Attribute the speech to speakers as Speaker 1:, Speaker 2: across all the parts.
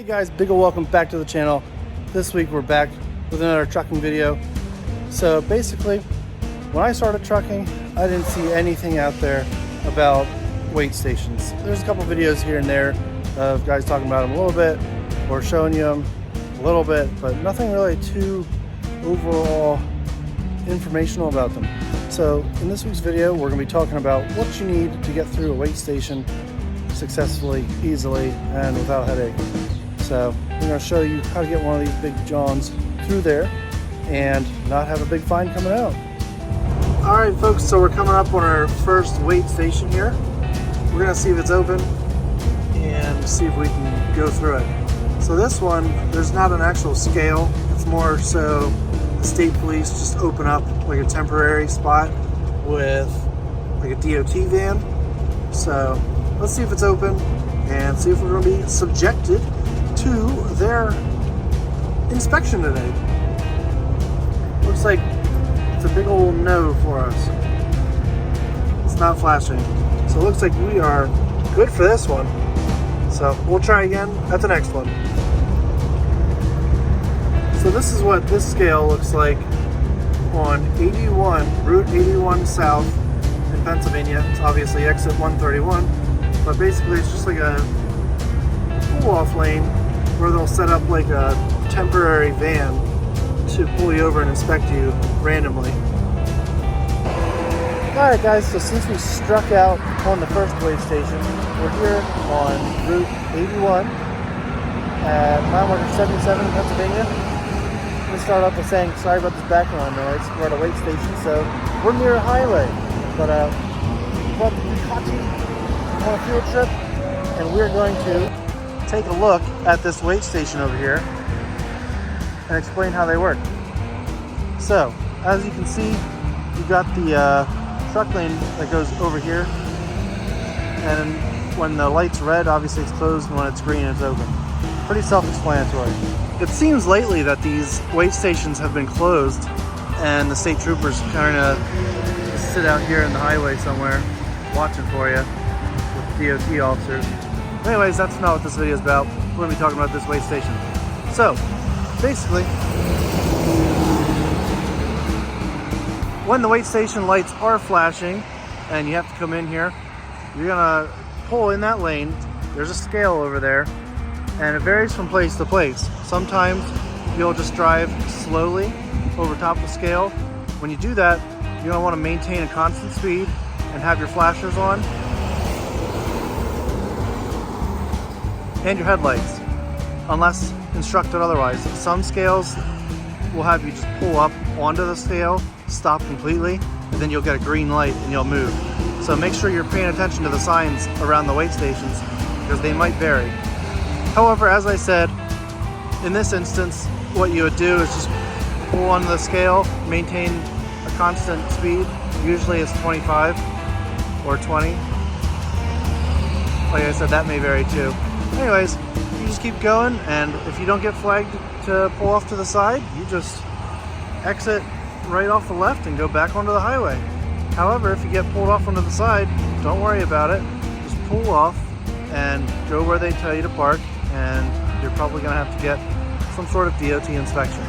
Speaker 1: guys, big ol' welcome back to the channel. This week we're back with another trucking video. So basically, when I started trucking, I didn't see anything out there about weight stations. There's a couple videos here and there of guys talking about them a little bit or showing you them a little bit, but nothing really too overall informational about them. So in this week's video, we're going to be talking about what you need to get through a weight station successfully, easily, and without headache. So we're going to show you how to get one of these big Johns through there and not have a big fine coming out. Alright folks, so we're coming up on our first weight station here. We're going to see if it's open and see if we can go through it. So this one, there's not an actual scale. It's more so the state police just open up like a temporary spot with like a DOT van. So let's see if it's open and see if we're going to be subjected to their inspection today. Looks like it's a big old no for us. It's not flashing. So it looks like we are good for this one. So we'll try again at the next one. So this is what this scale looks like on 81, Route 81 South in Pennsylvania. It's obviously exit 131, but basically it's just like a pull-off lane where they'll set up like a temporary van to pull you over and inspect you randomly. Alright guys, so since we struck out on the first weigh station, we're here on Route 81 at mile marker 77 in Pennsylvania. Let me start off by saying sorry about this background noise. We're at a weight station, so we're near a highway. But we brought the Ducati on a field trip, and we're going to take a look at this weight station over here and explain how they work. So, as you can see, you've got the truck lane that goes over here, and when the light's red, obviously it's closed, and when it's green, it's open. Pretty self-explanatory. It seems lately that these weight stations have been closed, and the state troopers kind of sit out here in the highway somewhere watching for you with DOT officers. Anyways, that's not what this video is about. We're going to be talking about this weight station. So, basically, when the weight station lights are flashing and you have to come in here, you're going to pull in that lane. There's a scale over there, and it varies from place to place. Sometimes you'll just drive slowly over top of the scale. When you do that, you're going to want to maintain a constant speed and have your flashers on and your headlights, unless instructed otherwise. Some scales will have you just pull up onto the scale, stop completely, and then you'll get a green light and you'll move. So make sure you're paying attention to the signs around the weight stations because they might vary. However, as I said, in this instance, what you would do is just pull on the scale, maintain a constant speed. Usually it's 25 or 20. Like I said, that may vary too. Anyways, you just keep going, and if you don't get flagged to pull off to the side, you just exit right off the left and go back onto the highway. However, if you get pulled off onto the side, don't worry about it. Just pull off and go where they tell you to park, and you're probably going to have to get some sort of DOT inspection.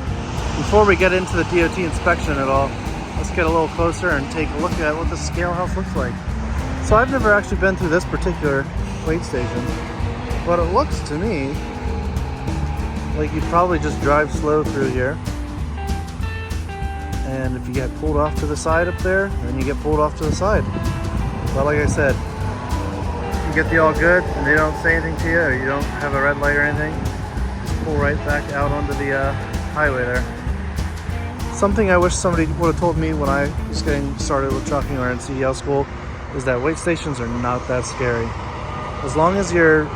Speaker 1: Before we get into the DOT inspection at all, let's get a little closer and take a look at what the scale house looks like. So I've never actually been through this particular weight station, but it looks to me like you'd probably just drive slow through here, and if you get pulled off to the side up there, then you get pulled off to the side. But like I said, you get the all good and they don't say anything to you, or you don't have a red light or anything, just pull right back out onto the highway there. Something I wish somebody would have told me when I was getting started with trucking or in CDL school is that weight stations are not that scary. As long as you're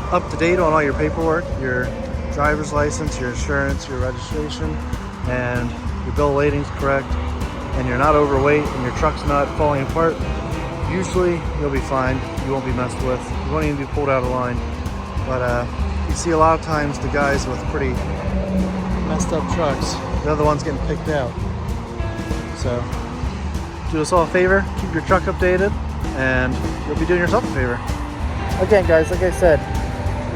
Speaker 1: up to date on all your paperwork, your driver's license, your insurance, your registration, and your bill of lading's correct, and you're not overweight and your truck's not falling apart, usually you'll be fine. You won't be messed with. You won't even be pulled out of line. But you see a lot of times the guys with pretty messed up trucks, they're the ones getting picked out. So do us all a favor, keep your truck updated, and you'll be doing yourself a favor. Again guys, like I said,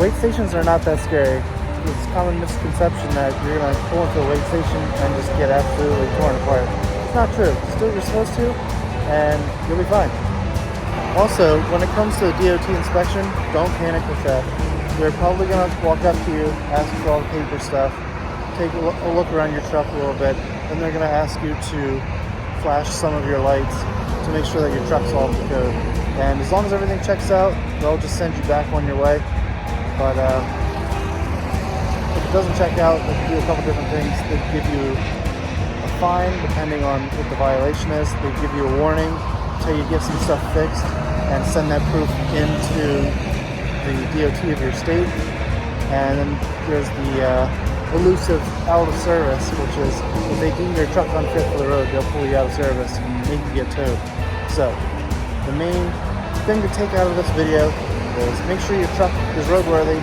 Speaker 1: weight stations are not that scary. It's a common misconception that you're going to go into a weight station and just get absolutely torn apart. It's not true. Just do what you're supposed to, and you'll be fine. Also, when it comes to the DOT inspection, don't panic with that. They're probably going to walk up to you, ask you for all the paper stuff, take a look around your truck a little bit, and they're going to ask you to flash some of your lights to make sure that your truck's all up to code. And as long as everything checks out, they'll just send you back on your way. But if it doesn't check out, they can do a couple different things. They give you a fine depending on what the violation is. They give you a warning until you get some stuff fixed and send that proof into the DOT of your state. And then there's the elusive out of service, which is if they deem your truck unfit for the road, they'll pull you out of service and make you get towed. So the main thing to take out of this video is make sure your truck is roadworthy.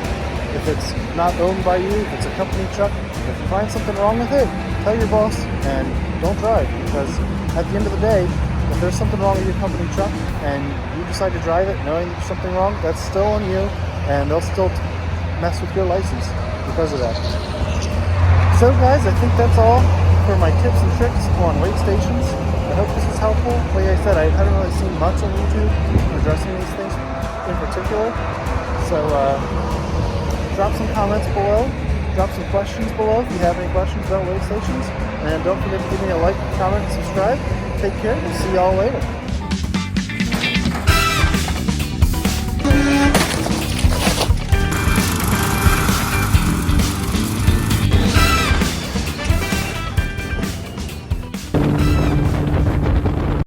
Speaker 1: If it's not owned by you, if it's a company truck, if you find something wrong with it, tell your boss and don't drive, because at the end of the day, if there's something wrong with your company truck and you decide to drive it knowing there's something wrong, that's still on you, and they'll still mess with your license because of that. So guys, I think that's all for my tips and tricks on weight stations. I hope this is helpful. Like I said, I haven't really seen much on YouTube addressing these things in particular. So drop some comments below. Drop some questions below if you have any questions about weight stations. And don't forget to give me a like, comment, and subscribe. Take care. We'll see y'all later.